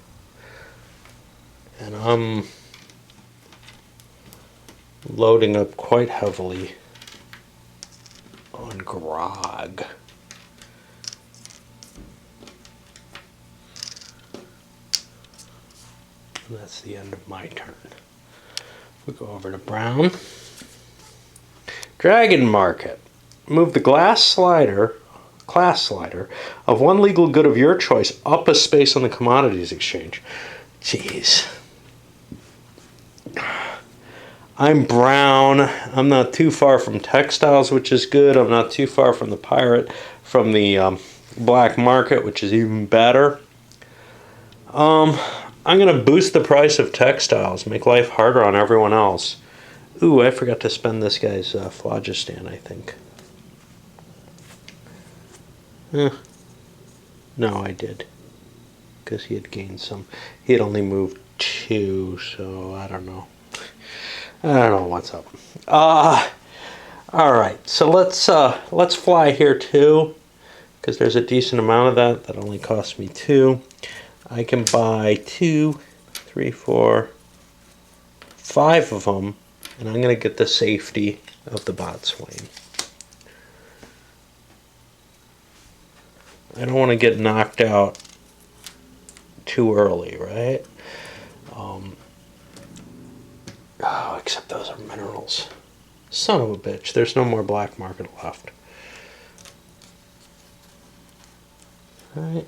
And I'm loading up quite heavily on grog. And that's the end of my turn. We go over to brown. Dragon market. Move the class slider of one legal good of your choice up a space on the commodities exchange. Jeez. I'm brown. I'm not too far from textiles, which is good. I'm not too far from the pirate, from the black market, which is even better. I'm going to boost the price of textiles, make life harder on everyone else. Ooh, I forgot to spend this guy's phlogiston, I think. No, I did. Because he had gained some. He had only moved 2, so I don't know. I don't know what's up. Alright, so let's fly here too. Because there's a decent amount of that. That only cost me 2. I can buy 2, 3, 4, 5 of them. And I'm going to get the safety of the boatswain. I don't want to get knocked out too early, right? Oh, except those are minerals. Son of a bitch, there's no more black market left. Alright,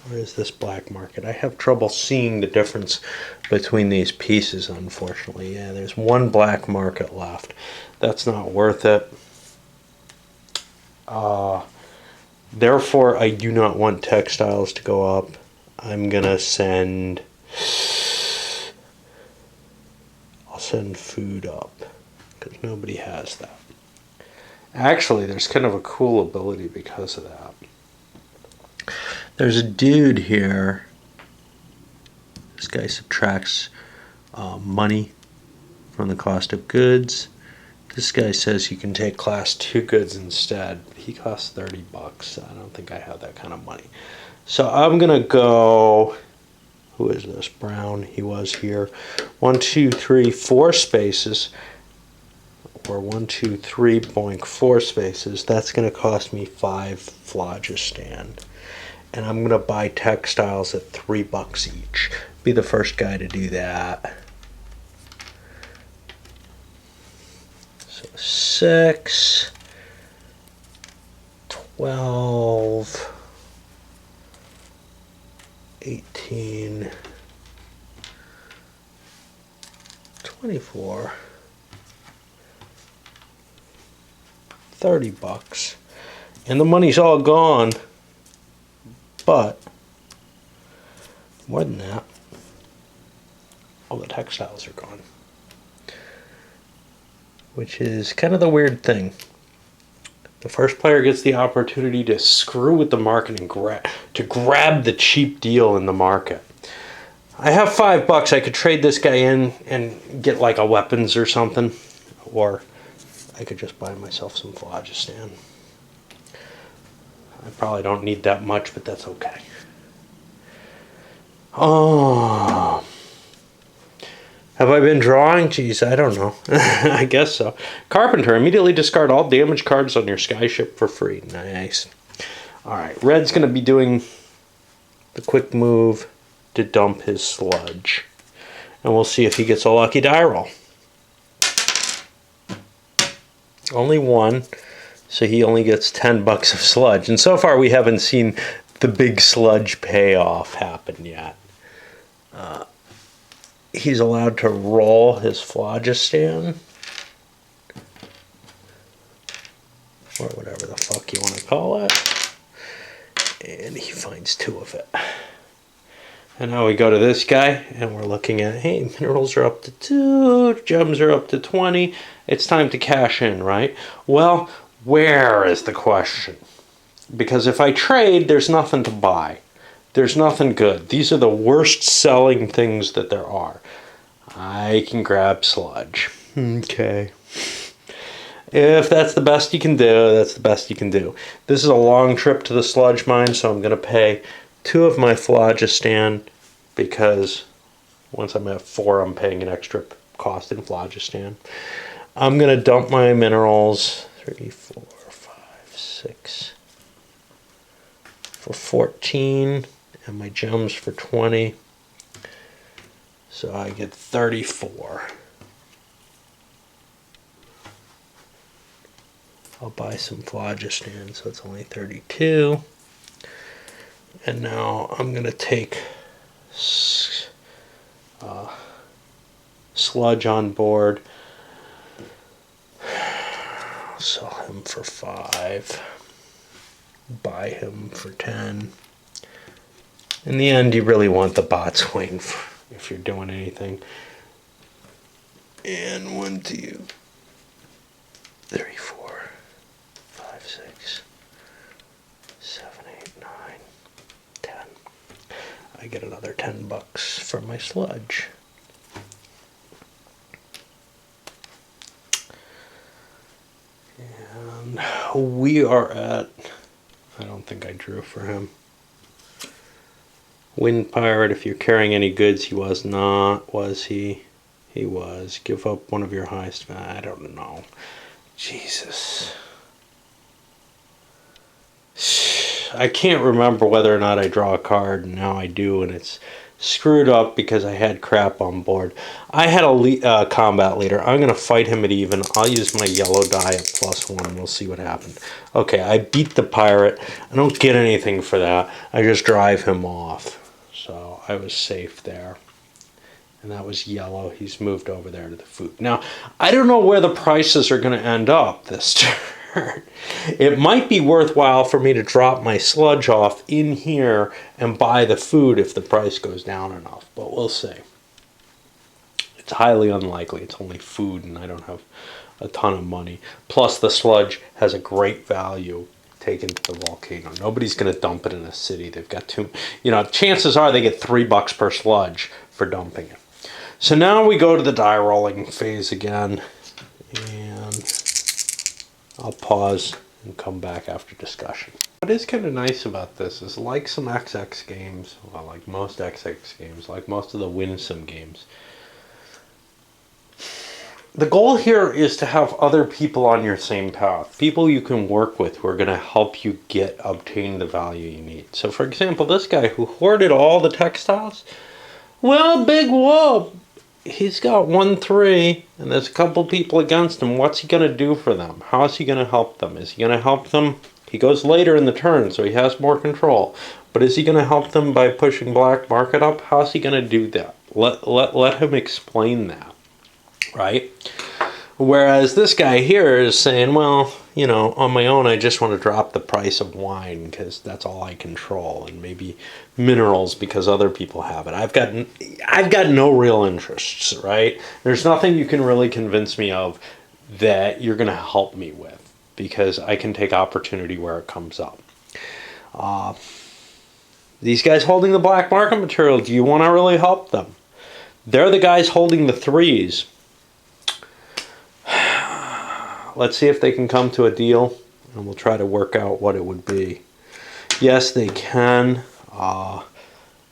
Or is this black market? I have trouble seeing the difference between these pieces, unfortunately. Yeah, there's one black market left. That's not worth it. Therefore, I do not want textiles to go up. I'm gonna send... I'll send food up, because nobody has that. Actually, there's kind of a cool ability because of that. There's a dude here. This guy subtracts money from the cost of goods. This guy says you can take class 2 goods instead. He costs $30. I don't think I have that kind of money. So I'm gonna go, who is this? Brown, he was here. 1, 2, 3, 4 spaces, or 1, 2, 3.4 spaces. That's gonna cost me 5 phlogiston. And I'm gonna buy textiles at $3 each. Be the first guy to do that. So 6, 12, 18, 24, $30. And the money's all gone. But more than that, all the textiles are gone. Which is kind of the weird thing. The first player gets the opportunity to screw with the market and grab the cheap deal in the market. I have $5. I could trade this guy in and get like a weapons or something. Or I could just buy myself some phlogiston. I probably don't need that much, but that's okay. Oh, have I been drawing? Geez, I don't know. I guess so. Carpenter, immediately discard all damage cards on your skyship for free. Nice. Alright, Red's going to be doing the quick move to dump his sludge. And we'll see if he gets a lucky die roll. Only one. So he only gets $10 of sludge. And so far we haven't seen the big sludge payoff happen yet. He's allowed to roll his phlogiston. Or whatever the fuck you want to call it. And he finds 2 of it. And now we go to this guy and we're looking at, hey, minerals are up to 2, gems are up to 20. It's time to cash in, right? Well, where is the question? Because if I trade, there's nothing to buy. There's nothing good. These are the worst selling things that there are. I can grab sludge. Okay. If that's the best you can do, that's the best you can do. This is a long trip to the sludge mine, so I'm going to pay 2 of my phlogiston because once I'm at 4, I'm paying an extra cost in phlogiston. I'm going to dump my minerals. 3, 4, 5, 6 for 14 and my gems for 20. So I get 34. I'll buy some phlogiston, so it's only 32. And now I'm going to take sludge on board. Sell him for 5. Buy him for 10. In the end, you really want the bot swing if you're doing anything. And 1, 2, 3, 4, 5, 6, 7, 8, 9, 10. I get another $10 for my sludge. And we are at, I don't think I drew for him. Wind Pirate, if you're carrying any goods, he was not, was he? He was. Give up one of your highest, I don't know. Jesus. I can't remember whether or not I draw a card, and now I do, and it's screwed up because I had crap on board. I had a combat leader. I'm going to fight him at even. I'll use my yellow die at +1. We'll see what happened. Okay, I beat the pirate. I don't get anything for that. I just drive him off. So I was safe there. And that was yellow. He's moved over there to the food. Now, I don't know where the prices are going to end up this turn. It might be worthwhile for me to drop my sludge off in here and buy the food if the price goes down enough. But we'll see. It's highly unlikely. It's only food and I don't have a ton of money. Plus the sludge has a great value taken to the volcano. Nobody's going to dump it in a city. They've got too, chances are they get $3 per sludge for dumping it. So now we go to the die rolling phase again, and I'll pause and come back after discussion. What is kind of nice about this is, like some XX games, well, like most XX games, like most of the Winsome games, the goal here is to have other people on your same path, people you can work with who are going to help you obtain the value you need. So for example, this guy who hoarded all the textiles, well, big whoop. He's got 1-3, and there's a couple people against him. What's he going to do for them? How is he going to help them? Is he going to help them? He goes later in the turn, so he has more control. But is he going to help them by pushing black market up? How's he going to do that? Let him explain that, right? Whereas this guy here is saying, well, on my own, I just want to drop the price of wine because that's all I control, and maybe minerals because other people have it. I've got no real interests, right? There's nothing you can really convince me of that you're going to help me with because I can take opportunity where it comes up. These guys holding the black market material, do you want to really help them? They're the guys holding the 3s. Let's see if they can come to a deal, and we'll try to work out what it would be. Yes, they can.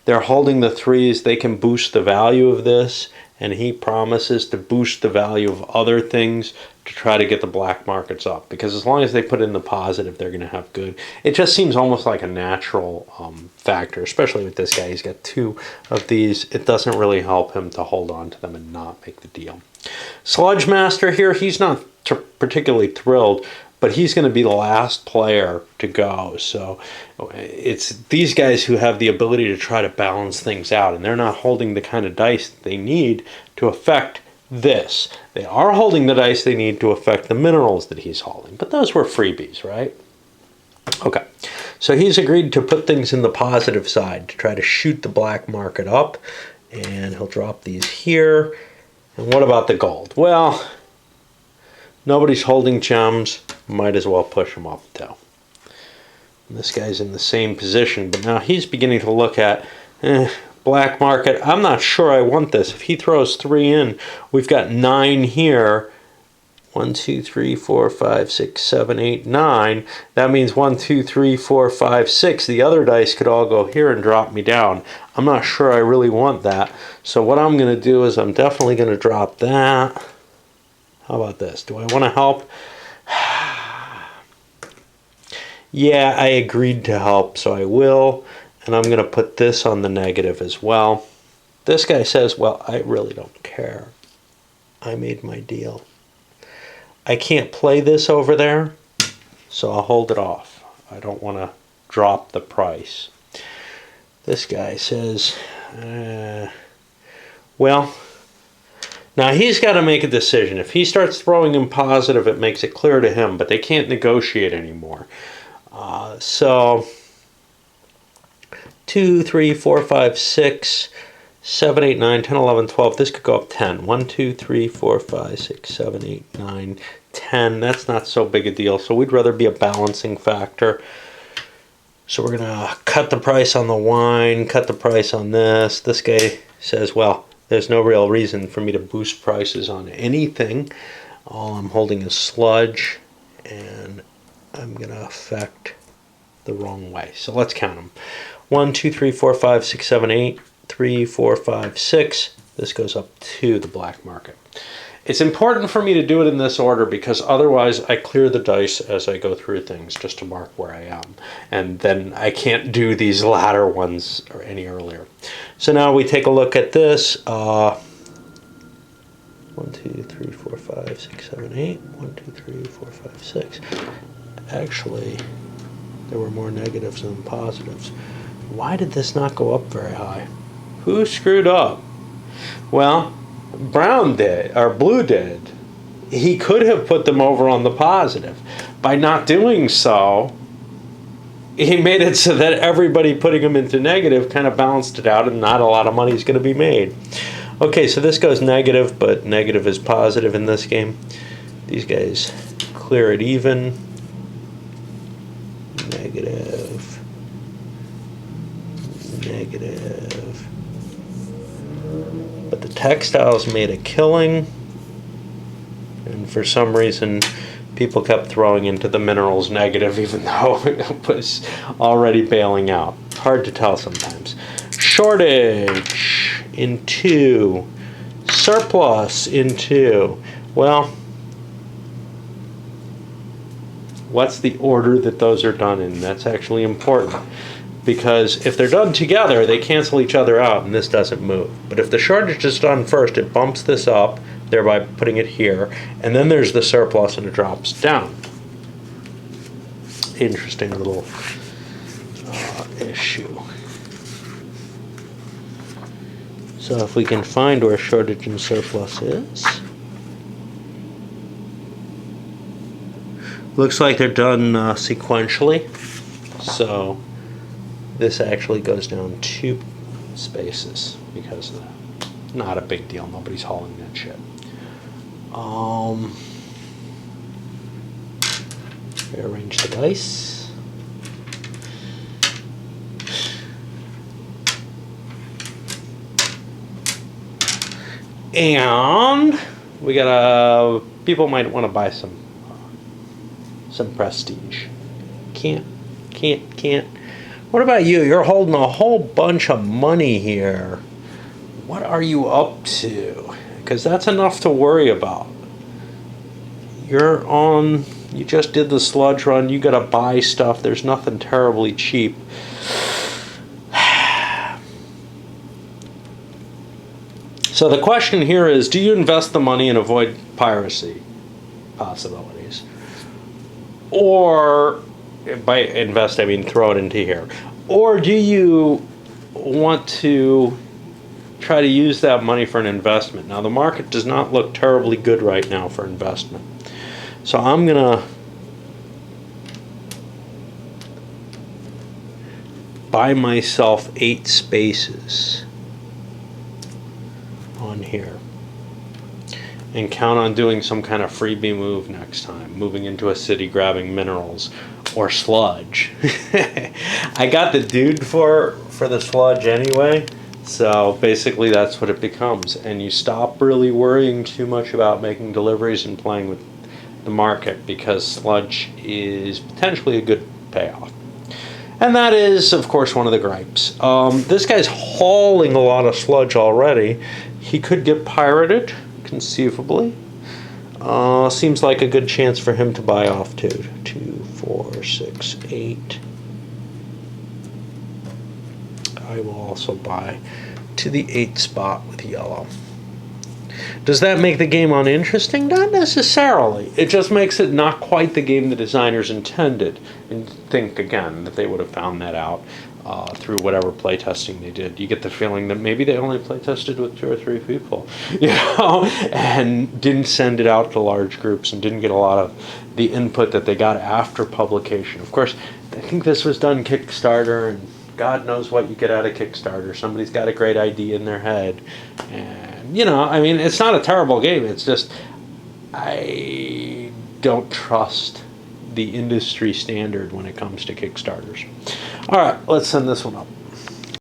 They're holding the 3s. They can boost the value of this, and he promises to boost the value of other things to try to get the black markets up. Because as long as they put in the positive, they're going to have good. It just seems almost like a natural factor, especially with this guy. He's got 2 of these. It doesn't really help him to hold on to them and not make the deal. Sludge Master here, he's not particularly thrilled, but he's going to be the last player to go. So it's these guys who have the ability to try to balance things out, and they're not holding the kind of dice that they need to affect this. They are holding the dice they need to affect the minerals that he's holding, but those were freebies, right? Okay, so he's agreed to put things in the positive side to try to shoot the black market up, and he'll drop these here. And what about the gold? Well, nobody's holding gems. Might as well push them up too. And this guy's in the same position, but now he's beginning to look at black market. I'm not sure I want this. If he throws 3 in, we've got 9 here. 1, 2, 3, 4, 5, 6, 7, 8, 9. That means 1, 2, 3, 4, 5, 6. The other dice could all go here and drop me down. I'm not sure I really want that. So what I'm going to do is I'm definitely going to drop that. How about this? Do I want to help? Yeah, I agreed to help, so I will. And I'm going to put this on the negative as well. This guy says, well, I really don't care. I made my deal. I can't play this over there, so I'll hold it off. I don't want to drop the price. This guy says, well, now he's got to make a decision. If he starts throwing in positive, it makes it clear to him, but they can't negotiate anymore. So 2, 3, 4, 5, 6, 7, 8, 9, 10, 11, 12. This could go up 10. 1, 2, 3, 4, 5, 6, 7, 8, 9, 10. That's not so big a deal. So we'd rather be a balancing factor. So we're going to cut the price on the wine, cut the price on this. This guy says, well, there's no real reason for me to boost prices on anything. All I'm holding is sludge, and I'm going to affect the wrong way. So let's count them. 1, 2, 3, 4, 5, 6, 7, 8. 3, 4, 5, 6. This goes up to the black market. It's important for me to do it in this order because otherwise I clear the dice as I go through things just to mark where I am. And then I can't do these latter ones any earlier. So now we take a look at this. 1, 2, 3, 4, 5, 6, 7, 8. 1, 2, 3, 4, 5, 6. Actually, there were more negatives than positives. Why did this not go up very high? Who screwed up? Well, Brown did, or Blue did. He could have put them over on the positive. By not doing so, he made it so that everybody putting them into negative kind of balanced it out and not a lot of money is going to be made. Okay, so this goes negative, but negative is positive in this game. These guys clear it even. Negative. Negative. But the textiles made a killing, and for some reason people kept throwing into the minerals negative even though it was already bailing out. Hard to tell sometimes. Shortage in 2. Surplus in 2. Well, what's the order that those are done in? That's actually important. Because if they're done together, they cancel each other out and this doesn't move. But if the shortage is done first, it bumps this up, thereby putting it here, and then there's the surplus and it drops down. Interesting little issue. So if we can find where shortage and surplus is. Looks like they're done sequentially. So this actually goes down 2 spaces because of that. Not a big deal. Nobody's hauling that shit. Rearrange the dice. And we got people might want to buy some prestige. Can't. What about you? You're holding a whole bunch of money here. What are you up to? Because that's enough to worry about. You just did the sludge run. You got to buy stuff. There's nothing terribly cheap. So the question here is, do you invest the money and avoid piracy possibilities? Or, by invest I mean throw it into here. Or do you want to try to use that money for an investment? Now the market does not look terribly good right now for investment. So I'm going to buy myself 8 spaces on here and count on doing some kind of freebie move next time, moving into a city, grabbing minerals or sludge. I got the dude for the sludge anyway, so basically that's what it becomes, and you stop really worrying too much about making deliveries and playing with the market because sludge is potentially a good payoff. And that is, of course, one of the gripes. This guy's hauling a lot of sludge already. He could get pirated, conceivably. Seems like a good chance for him to buy off too. 2, 4, 6, 8. I will also buy to the 8 spot with yellow. Does that make the game uninteresting? Not necessarily. It just makes it not quite the game the designers intended. And think again that they would have found that out through whatever playtesting they did. You get the feeling that maybe they only playtested with 2 or 3 people, and didn't send it out to large groups and didn't get a lot of the input that they got after publication. Of course, I think this was done Kickstarter, and God knows what you get out of Kickstarter. Somebody's got a great idea in their head, and I mean, it's not a terrible game. It's just I don't trust the industry standard when it comes to Kickstarters. All right, let's send this one up.